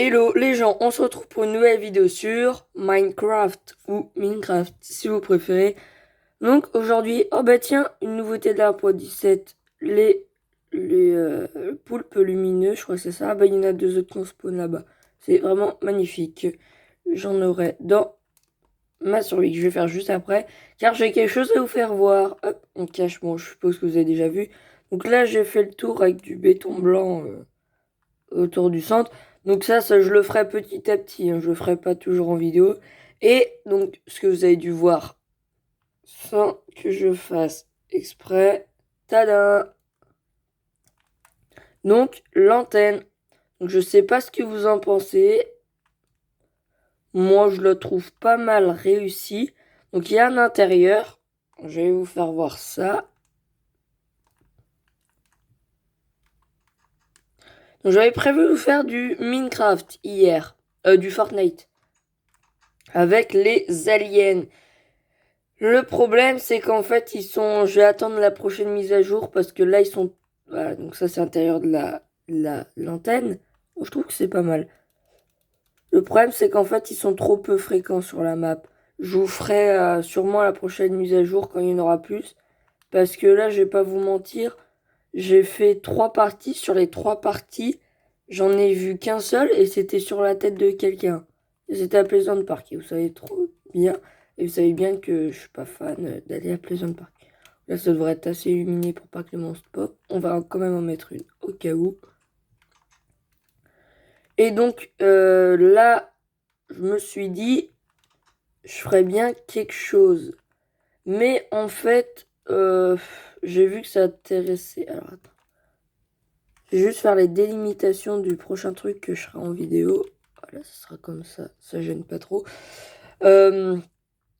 Hello les gens, on se retrouve pour une nouvelle vidéo sur Minecraft ou Minecraft si vous préférez. Donc aujourd'hui, oh bah tiens, une nouveauté de la 1.17, les poulpes lumineux, je crois que c'est ça. Ah bah il y en a deux autres qu'on spawn là-bas. C'est vraiment magnifique. J'en aurai dans ma survie que je vais faire juste après, car j'ai quelque chose à vous faire voir. Hop, on cache, bon je suppose que vous avez déjà vu. Donc là j'ai fait le tour avec du béton blanc autour du centre. Donc ça je le ferai petit à petit, hein, je le ferai pas toujours en vidéo. Et donc, ce que vous avez dû voir sans que je fasse exprès, tada! Donc, l'antenne. Donc, je sais pas ce que vous en pensez. Moi, je le trouve pas mal réussi. Donc, il y a un intérieur. Je vais vous faire voir ça. Donc, j'avais prévu vous faire du Minecraft hier. Du Fortnite. Avec les aliens. Le problème, c'est qu'en fait, je vais attendre la prochaine mise à jour parce que là, ils sont. Voilà, donc ça, c'est l'intérieur de l'antenne. Bon, je trouve que c'est pas mal. Le problème, c'est qu'en fait, ils sont trop peu fréquents sur la map. Je vous ferai sûrement la prochaine mise à jour quand il y en aura plus. Parce que là, je vais pas vous mentir, j'ai fait 3 parties. Sur les 3 parties, j'en ai vu qu'un seul et c'était sur la tête de quelqu'un. Et c'était à Pleasant Park. Et vous savez trop bien. Et vous savez bien que je suis pas fan d'aller à Pleasant Park. Là, ça devrait être assez illuminé pour pas que les monstres pop. On va quand même en mettre une au cas où. Et donc, là, je me suis dit, je ferais bien quelque chose. Mais en fait, j'ai vu que ça intéressait. Alors, attends. Je vais juste faire les délimitations du prochain truc que je ferai en vidéo. Voilà, ça sera comme ça gêne pas trop.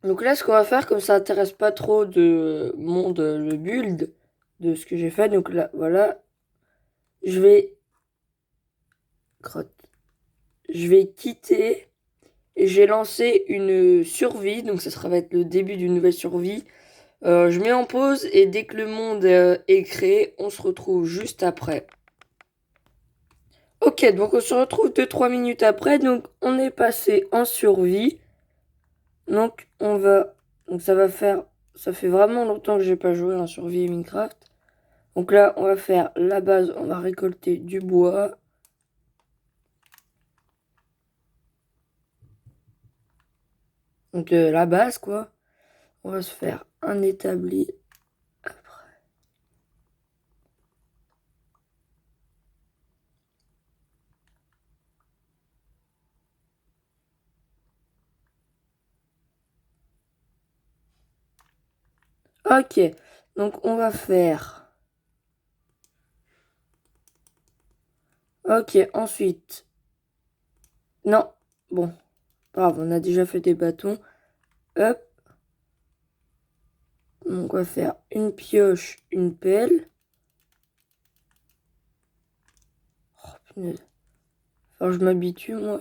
Donc là, ce qu'on va faire, comme ça intéresse pas trop de monde, le build de ce que j'ai fait. Donc là, voilà, je vais, je vais quitter et j'ai lancé une survie. Donc ça va être le début d'une nouvelle survie. Je mets en pause et dès que le monde est créé, on se retrouve juste après. Ok, donc on se retrouve 2-3 minutes après. Donc on est passé en survie. Donc on va, donc ça fait vraiment longtemps que j'ai pas joué en survie Minecraft. Donc là, on va faire la base, on va récolter du bois. Donc la base quoi. On va se faire un établi après. Ok, donc on va faire. Ok, ensuite. Non, bon, bravo, on a déjà fait des bâtons. Hop. Donc on va faire une pioche, une pelle. Oh punaise. Enfin, je m'habitue moi.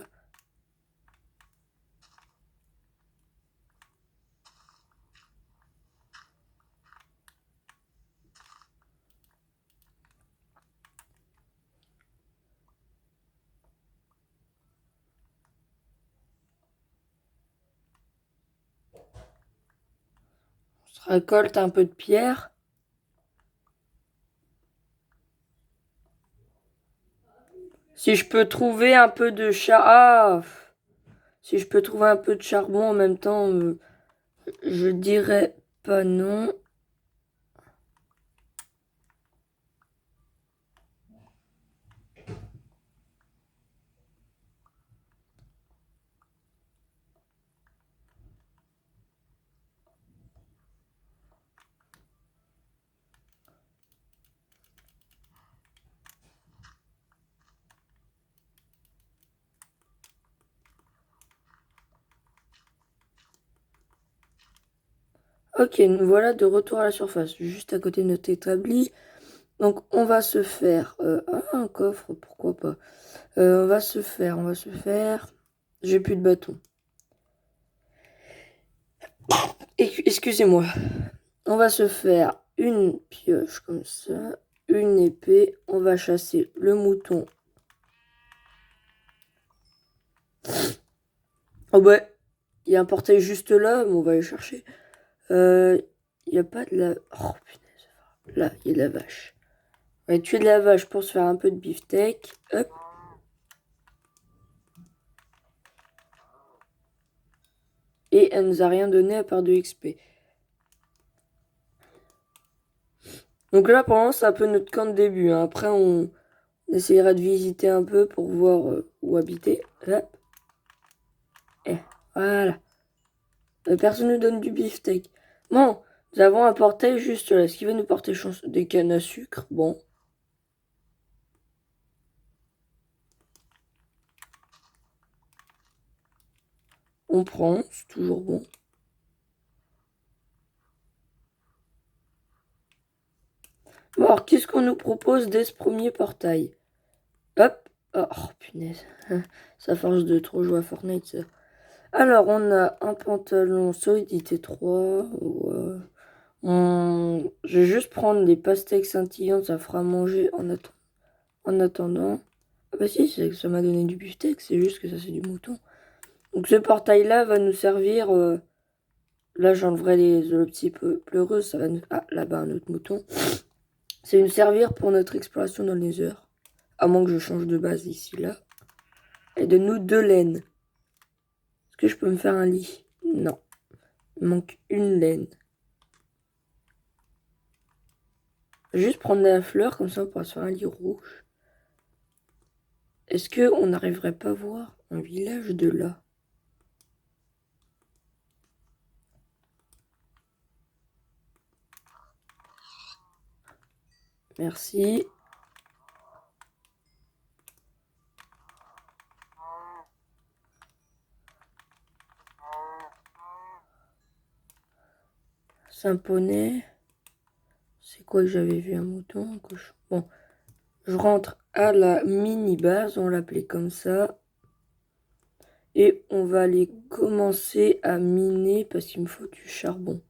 On se récolte un peu de pierre. Si je peux trouver un peu de si je peux trouver un peu de charbon en même temps, je dirais pas non. Ok, nous voilà de retour à la surface, juste à côté de notre établi. Donc on va se faire un coffre, pourquoi pas. On va se faire. J'ai plus de bâton. Excusez-moi. On va se faire une pioche comme ça, une épée. On va chasser le mouton. Oh bah, il y a un portail juste là, mais on va aller chercher. Il n'y a pas de la... Oh punaise. Là, il y a de la vache. On va tuer de la vache pour se faire un peu de beefsteak. Hop. Et elle nous a rien donné à part de XP. Donc là, pour l'instant, c'est un peu notre camp de début. Hein. Après, on essayera de visiter un peu pour voir où habiter. Hop. Et voilà. Personne ne donne du beefsteak. Bon, nous avons un portail juste là. Est-ce qu'il va nous porter chance des cannes à sucre? Bon. On prend, c'est toujours bon. Bon, alors, qu'est-ce qu'on nous propose dès ce premier portail? Hop. Oh, punaise. Ça force de trop jouer à Fortnite, ça. Alors, on a un pantalon solidité 3. Ouais. Je vais juste prendre des pastèques scintillantes, ça fera manger en attendant. Ah bah si, ça m'a donné du beefsteak, c'est juste que ça c'est du mouton. Donc ce portail-là va nous servir... là j'enlèverai le petit peu pleureux, ça va nous... Ah, là-bas un autre mouton. C'est nous servir pour notre exploration dans les heures. À moins que je change de base ici, là. Et de nous 2 laines. Est-ce que je peux me faire un lit? Non. Il manque une laine. Juste prendre la fleur, comme ça on pourra se faire un lit rouge. Est-ce qu'on n'arriverait pas à voir un village de là? Merci. Saint-Poney. C'est quoi que j'avais vu un mouton, un cochon? Bon, je rentre à la mini-base, on l'appelait comme ça. Et on va aller commencer à miner parce qu'il me faut du charbon.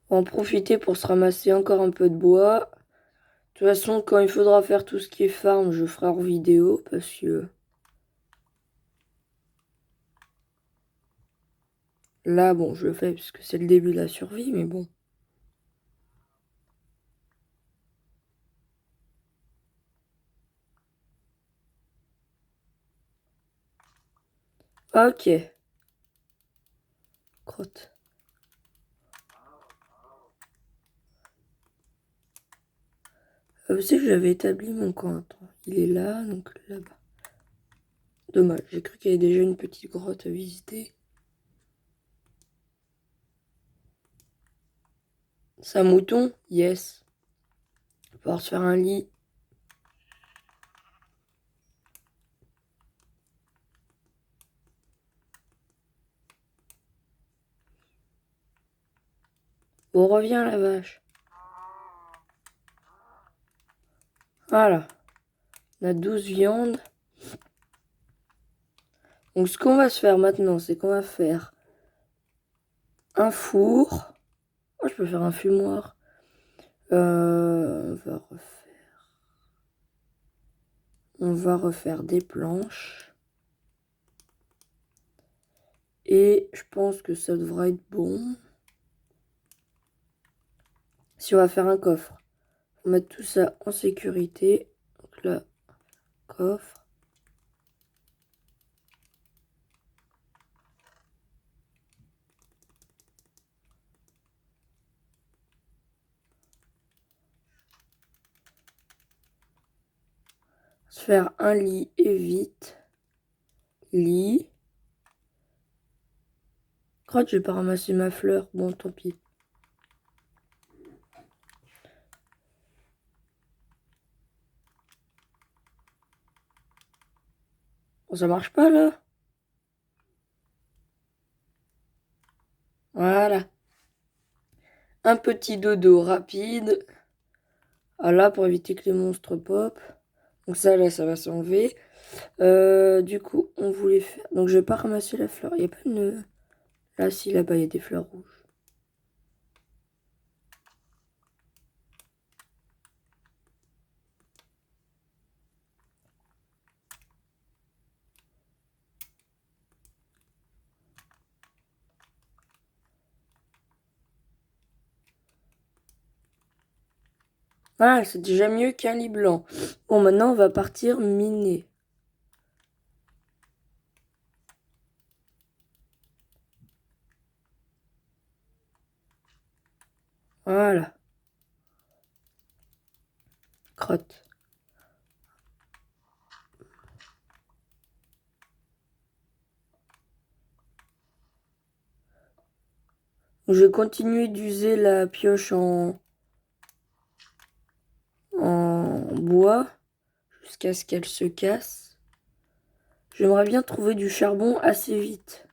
On va en profiter pour se ramasser encore un peu de bois. De toute façon, quand il faudra faire tout ce qui est farm, je ferai hors vidéo parce que... Là, bon, je le fais parce que c'est le début de la survie, mais bon. Ok. Crotte. Vous savez que j'avais établi mon camp. Attends, il est là, donc là-bas. Dommage, j'ai cru qu'il y avait déjà une petite grotte à visiter. C'est un mouton? Yes. On va pouvoir se faire un lit. On revient la vache. Voilà. On a 12 viandes. Donc ce qu'on va se faire maintenant, c'est qu'on va faire un four. Oh, je peux faire un fumoir. On va refaire des planches. Et je pense que ça devrait être bon. Si on va faire un coffre, on va mettre tout ça en sécurité. Donc là, coffre. Se faire un lit et vite. Lit. Crotte, j'ai pas ramassé ma fleur. Bon, tant pis. Bon, ça marche pas là? Voilà. Un petit dodo rapide. Ah là, pour éviter que les monstres pop. Donc ça, là, ça va s'enlever. Du coup, on voulait faire... Donc je vais pas ramasser la fleur. Il n'y a pas une... Là, si, là-bas, il y a des fleurs rouges. Ah, c'est déjà mieux qu'un lit blanc. Bon, maintenant, on va partir miner. Voilà. Crotte. Je vais continuer d'user la pioche en bois jusqu'à ce qu'elle se casse. J'aimerais bien trouver du charbon assez vite.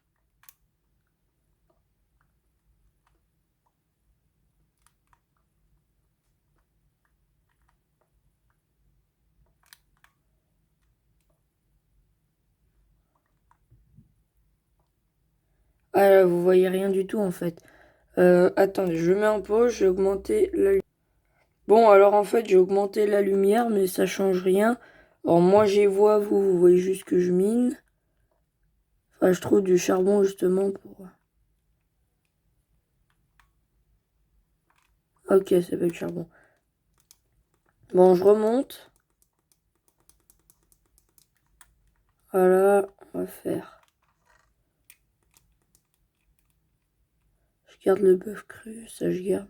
Ah là, vous voyez rien du tout en fait. Attendez, je mets en pause, j'ai augmenté la lumière. Bon, alors en fait, j'ai augmenté la lumière, mais ça change rien. Alors moi, j'y vois, vous voyez juste que je mine. Enfin, je trouve du charbon justement pour... Ok, ça fait le charbon. Bon, je remonte. Voilà, on va faire. Je garde le bœuf cru, ça je garde.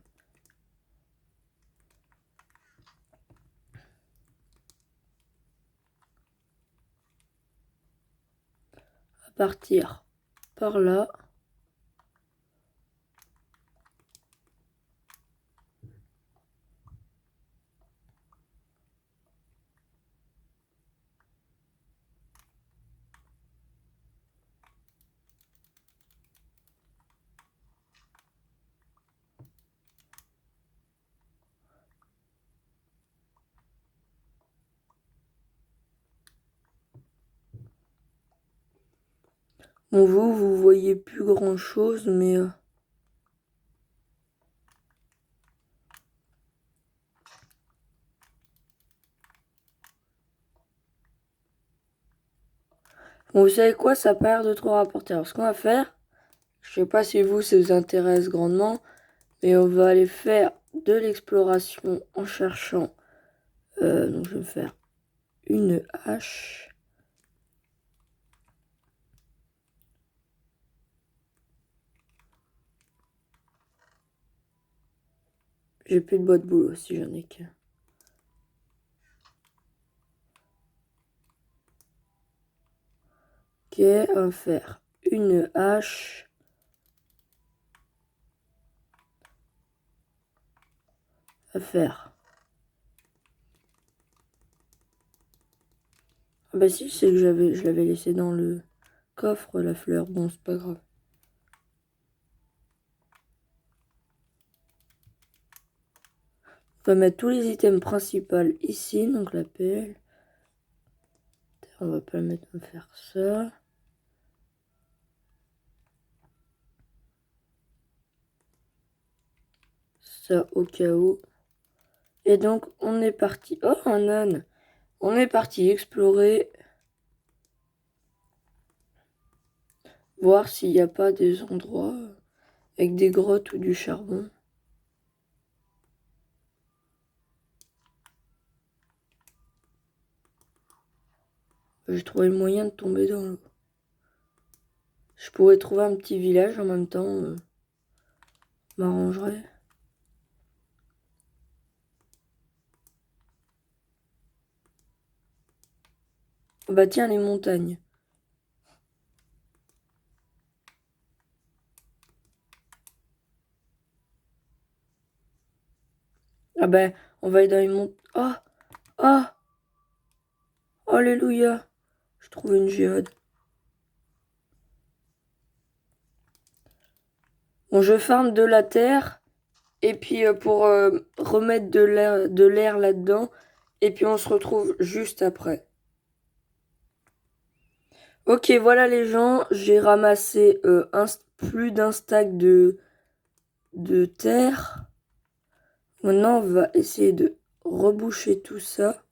À partir par là. Bon, vous voyez plus grand chose, mais... Bon, vous savez quoi, ça a pas l'air de trop rapporter. Alors, ce qu'on va faire, je sais pas si vous, ça vous intéresse grandement, mais on va aller faire de l'exploration en cherchant. Donc, je vais me faire une hache. J'ai plus de bois de boulot si j'en ai qu'un. Ok, on va faire une hache. À faire. Ah bah si, c'est que je l'avais laissé dans le coffre, la fleur. Bon, c'est pas grave. On va mettre tous les items principaux ici, donc la pelle. On va pas le mettre, on va faire ça. Ça au cas où. Et donc, on est parti. Oh, un âne! On est parti explorer. Voir s'il n'y a pas des endroits avec des grottes ou du charbon. J'ai trouvé le moyen de tomber dans l'eau. Je pourrais trouver un petit village en même temps. M'arrangerait. Ah bah tiens, les montagnes. Ah ben, on va aller dans les montagnes. Oh! Oh! Alléluia! Je trouve une géode. Bon, je farme de la terre. Et puis pour remettre de l'air là-dedans. et puis on se retrouve juste après. Ok, voilà les gens, j'ai ramassé plus d'un stack de terre. Maintenant, on va essayer de reboucher tout ça.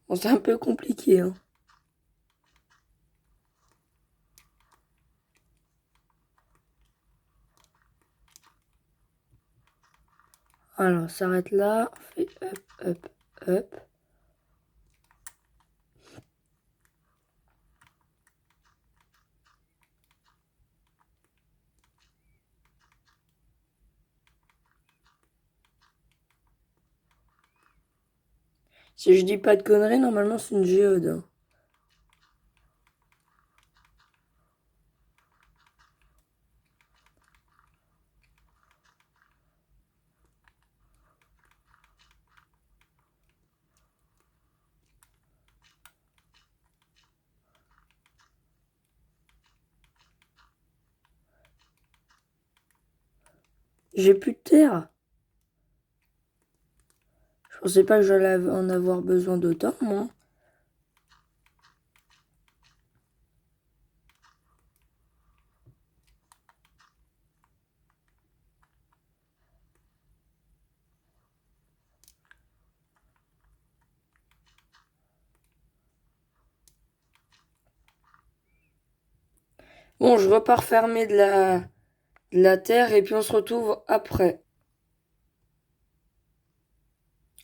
Bon, c'est un peu compliqué, hein. Alors, on s'arrête là, on fait hop, hop, hop. Si je dis pas de conneries, normalement c'est une géode, hein. J'ai plus de terre. Je pensais pas que j'allais en avoir besoin d'autant, moi. Bon, je repars fermer de la terre et puis on se retrouve après.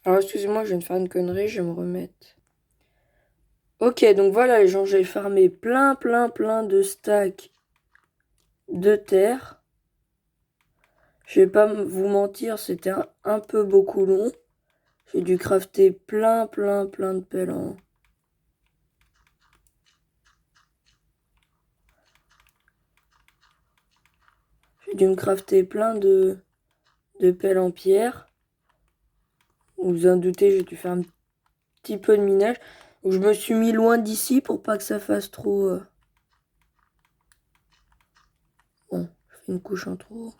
Alors, excusez-moi, je viens de faire une connerie, je vais me remettre. Ok, donc voilà les gens, j'ai farmé plein de stacks de terre. Je vais pas vous mentir, c'était un peu beaucoup long. J'ai dû crafter plein de pelles en... J'ai dû me crafter plein de pelles en pierre. Vous vous en doutez, j'ai dû faire un petit peu de minage. Donc, je me suis mis loin d'ici pour pas que ça fasse trop... Bon, je fais une couche en trop.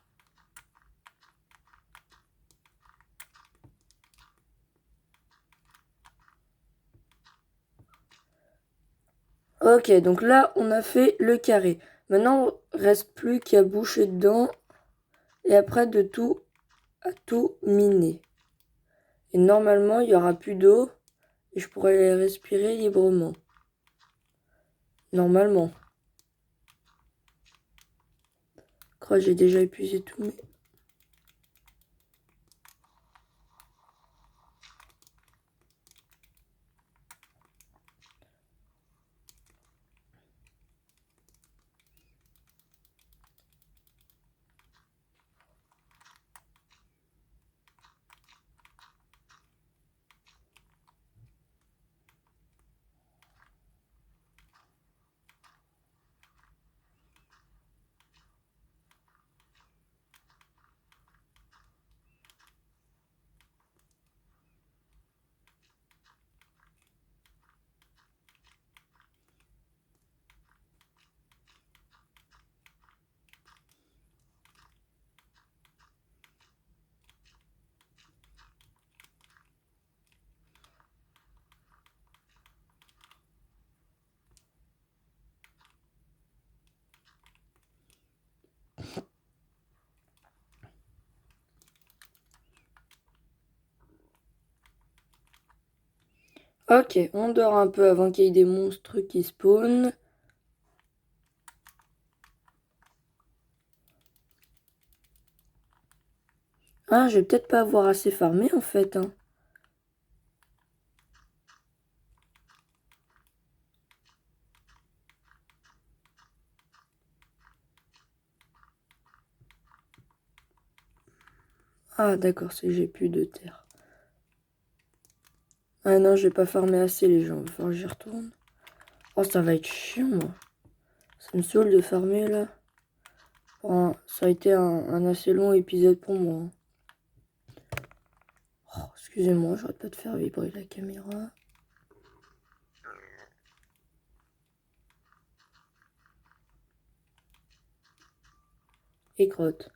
Ok, donc là, on a fait le carré. Maintenant, reste plus qu'à boucher dedans. Et après, à tout miner. Et normalement, il n'y aura plus d'eau. Et je pourrais respirer librement. Normalement. Je crois que j'ai déjà épuisé tout mes... Ok, on dort un peu avant qu'il y ait des monstres qui spawnent. Ah, je vais peut-être pas avoir assez farmé en fait, hein. Ah, d'accord, c'est que j'ai plus de terre. Ah non, j'ai pas farmé assez les gens, il va falloir que j'y retourne. Oh, ça va être chiant, moi. Ça me saoule de farmer, là. Ça a été un assez long épisode pour moi, hein. Oh, Excusez-moi, j'arrête pas de faire vibrer la caméra. Et crotte.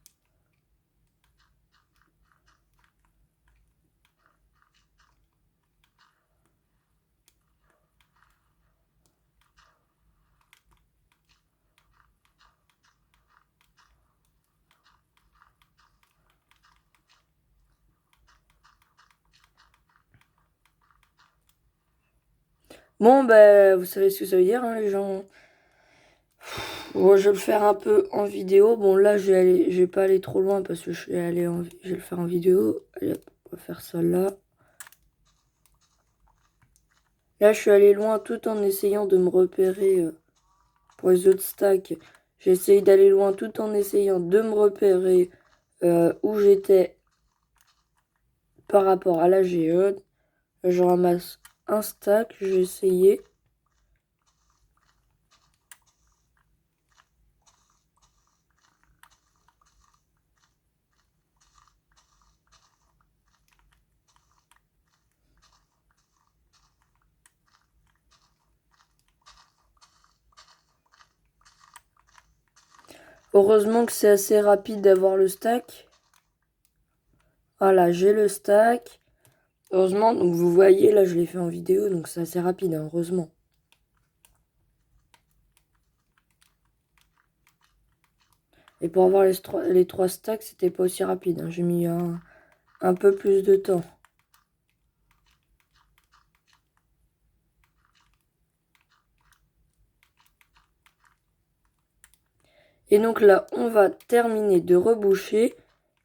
Bon, ben, vous savez ce que ça veut dire, hein, les gens. Bon, je vais le faire un peu en vidéo. Bon, là, je vais pas aller trop loin parce que je vais le faire en vidéo. Allez, hop, on va faire ça là. Là, je suis allé loin tout en essayant de me repérer pour les autres stacks. J'ai essayé d'aller loin tout en essayant de me repérer où j'étais par rapport à la géode. Je ramasse un stack, j'ai essayé. Heureusement que c'est assez rapide d'avoir le stack. Voilà, j'ai le stack. Heureusement, donc vous voyez, là je l'ai fait en vidéo, donc c'est assez rapide, hein, heureusement. Et pour avoir les trois stacks, c'était pas aussi rapide, hein. J'ai mis un peu plus de temps. Et donc là, on va terminer de reboucher.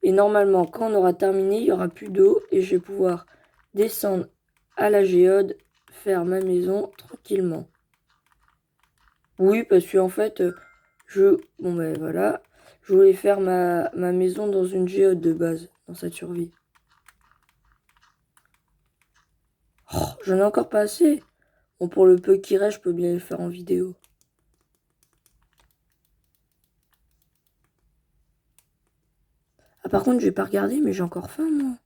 Et normalement, quand on aura terminé, il n'y aura plus d'eau. Et je vais pouvoir descendre à la géode, faire ma maison tranquillement. Oui, parce qu'en fait, bon ben voilà, je voulais faire ma maison dans une géode de base, dans cette survie. Oh, j'en ai encore pas assez. Bon, pour le peu qui reste, je peux bien le faire en vidéo. Ah, par contre, je vais pas regarder, mais j'ai encore faim, moi.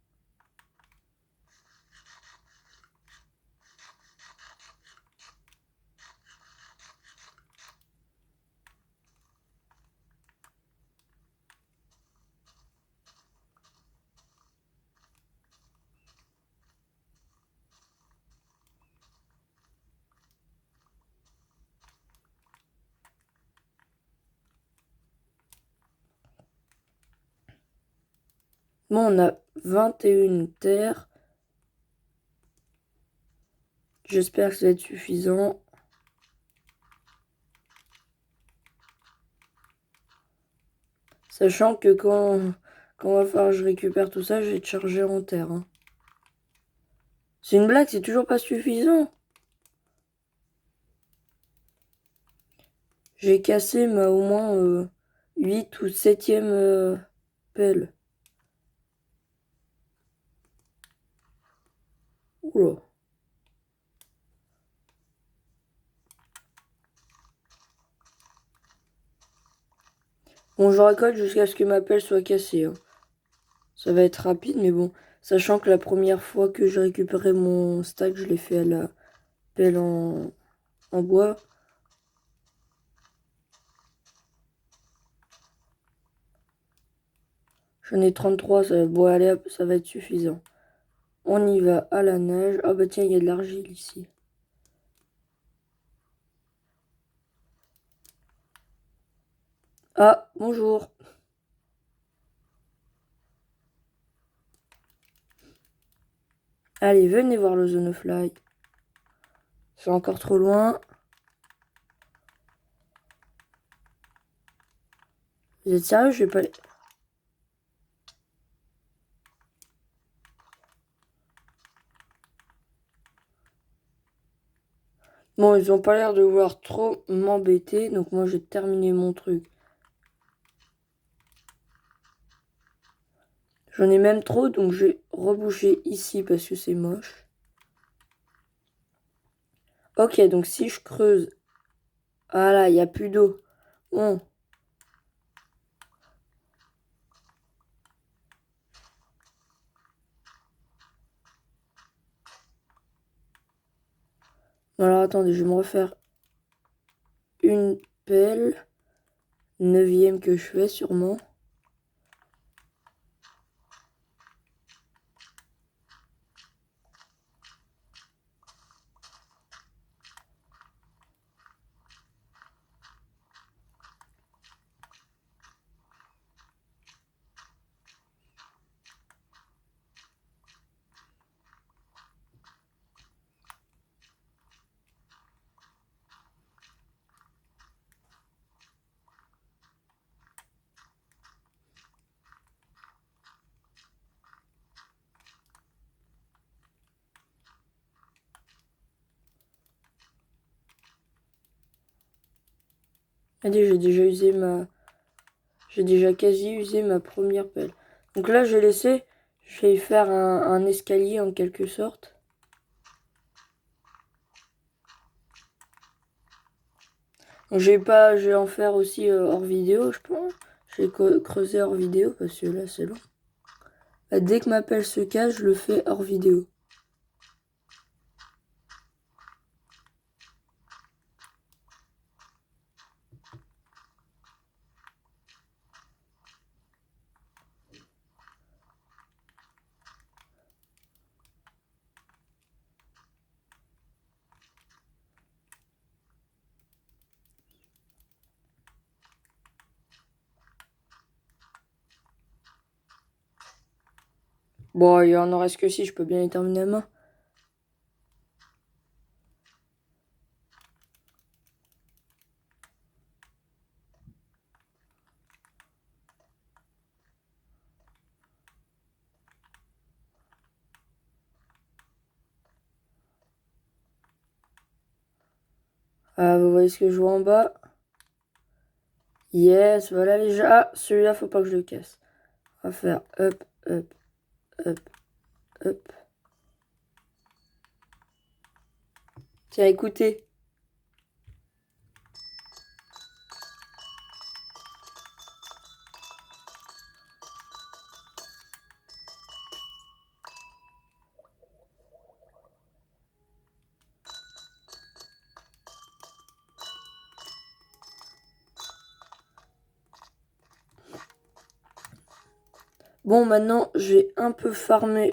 Bon, on a 21 terres. J'espère que ça va être suffisant. Sachant que quand va falloir que je récupère tout ça, je vais te charger en terre, hein. C'est une blague, c'est toujours pas suffisant. J'ai cassé au moins 8 ou 7e pelle. Oula. Bon, je récolte jusqu'à ce que ma pelle soit cassée, hein. Ça va être rapide, mais bon. Sachant que la première fois que j'ai récupéré mon stack, je l'ai fait à la pelle en bois. J'en ai 33, bon, allez hop, ça va être suffisant. On y va à la nage. Ah bah tiens, il y a de l'argile ici. Ah, bonjour. Allez, venez voir le Zonefly. C'est encore trop loin. Vous êtes sérieux? Je vais pas... Bon, ils ont pas l'air de vouloir trop m'embêter. Donc moi, j'ai terminé mon truc. J'en ai même trop, donc je vais reboucher ici parce que c'est moche. Ok, donc si je creuse... Ah là, il n'y a plus d'eau. Bon. Alors attendez, je vais me refaire une pelle. 9e que je fais sûrement. Allez, j'ai déjà quasi usé ma première pelle. Donc là, je vais y faire un escalier en quelque sorte. Donc, je vais en faire aussi hors vidéo, je pense. Je vais creuser hors vidéo parce que là, c'est long. Bah, dès que ma pelle se casse, je le fais hors vidéo. Bon, il en reste que si, je peux bien les terminer à main. Ah, vous voyez ce que je vois en bas? Yes, voilà les gens. Ah, celui-là, faut pas que je le casse. On va faire hop, hop, hop, hop. Tiens, écoutez. Bon, maintenant, j'ai un peu farmé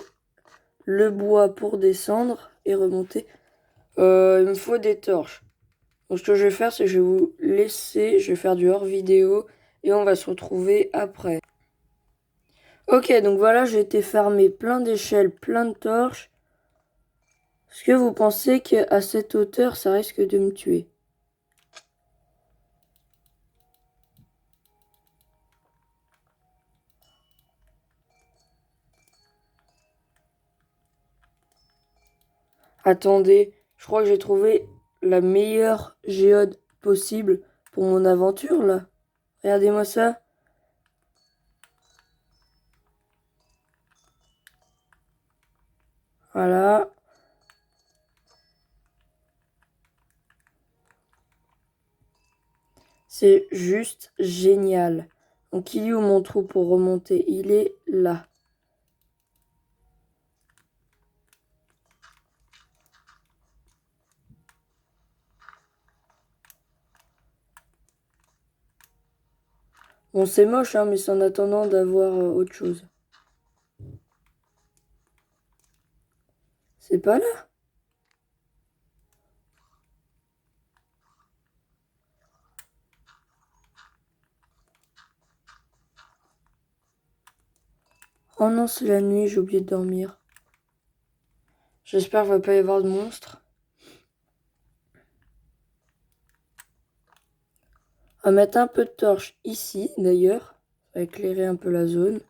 le bois pour descendre et remonter. Il me faut des torches. Donc, ce que je vais faire, c'est que je vais vous laisser. Je vais faire du hors vidéo et on va se retrouver après. Ok, donc voilà, j'ai été farmer plein d'échelles, plein de torches. Est-ce que vous pensez qu'à cette hauteur, ça risque de me tuer? Attendez, je crois que j'ai trouvé la meilleure géode possible pour mon aventure, là. Regardez-moi ça. Voilà. C'est juste génial. Donc, il est où mon trou pour remonter? Il est là. Bon, c'est moche, hein, mais c'est en attendant d'avoir autre chose. C'est pas là? Oh non, c'est la nuit, j'ai oublié de dormir. J'espère qu'il va pas y avoir de monstres. On va mettre un peu de torche ici, d'ailleurs. Ça va éclairer un peu la zone.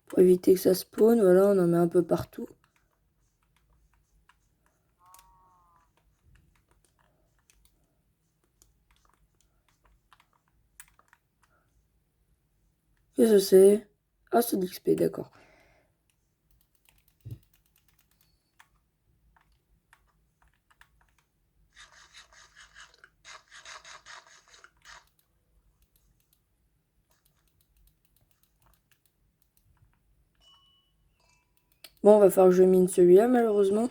Pour éviter que ça spawn, voilà, on en met un peu partout. Qu'est-ce que c'est? Ah, c'est de l'XP, d'accord. Bon, va falloir que je mine celui-là, malheureusement.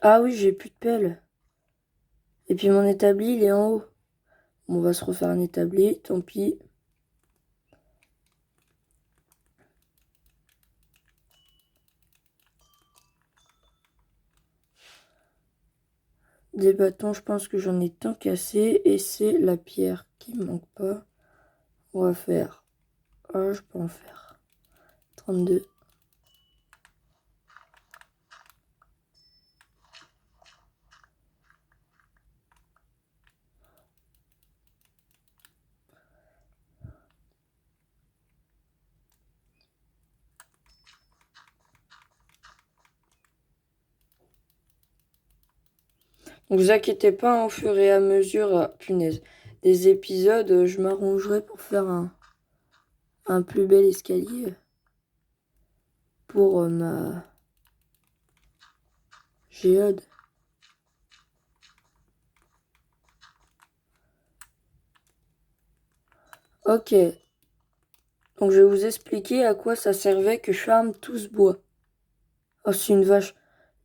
Ah oui, j'ai plus de pelle. Et puis mon établi, il est en haut. Bon, on va se refaire un établi, tant pis. Des bâtons, je pense que j'en ai tant cassé. Et c'est la pierre qui me manque pas. On va faire... Ah, je peux en faire 32. Donc vous inquiétez pas, hein, au fur et à mesure, punaise, des épisodes, je m'arrangerai pour faire un plus bel escalier pour ma géode. Ok, donc je vais vous expliquer à quoi ça servait que je farme tout ce bois. Oh, c'est une vache.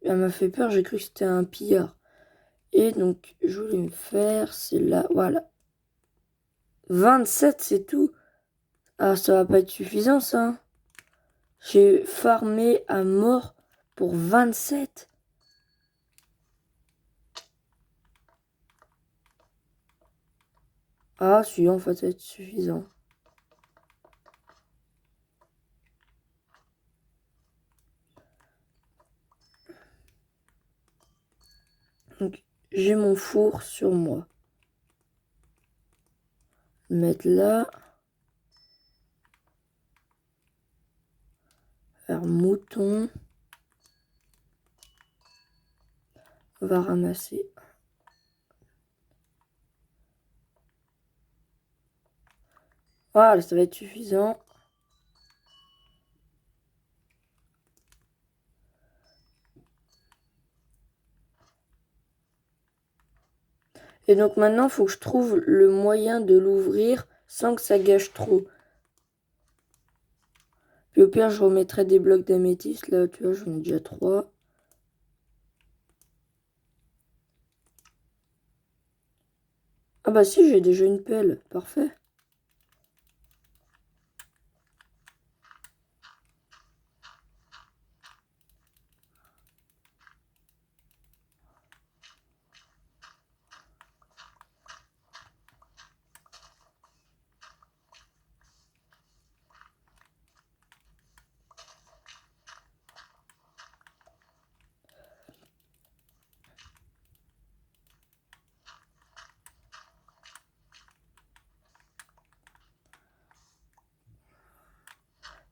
Elle m'a fait peur, j'ai cru que c'était un pillard. Et donc, je voulais me faire, c'est là, voilà. 27, c'est tout. Ah, ça va pas être suffisant, ça, hein. J'ai farmé à mort pour 27. Ah, si, en fait, ça va être suffisant. Donc, j'ai mon four sur moi. Le mettre là. Faire mouton. On va ramasser. Voilà, ça va être suffisant. Et donc maintenant, il faut que je trouve le moyen de l'ouvrir sans que ça gâche trop. Puis au pire, je remettrai des blocs d'améthyste. Là, tu vois, j'en ai déjà 3. Ah bah si, j'ai déjà une pelle. Parfait.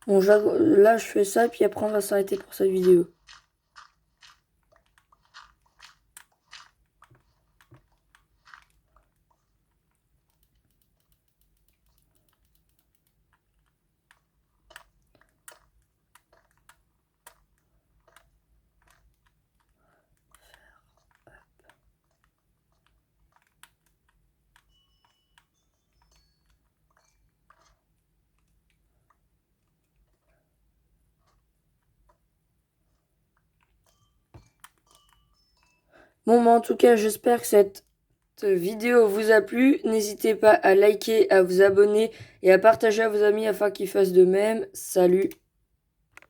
Bon, là, je fais ça, puis après, on va s'arrêter pour cette vidéo. Bon, bah, en tout cas, j'espère que cette vidéo vous a plu. N'hésitez pas à liker, à vous abonner et à partager à vos amis afin qu'ils fassent de même. Salut!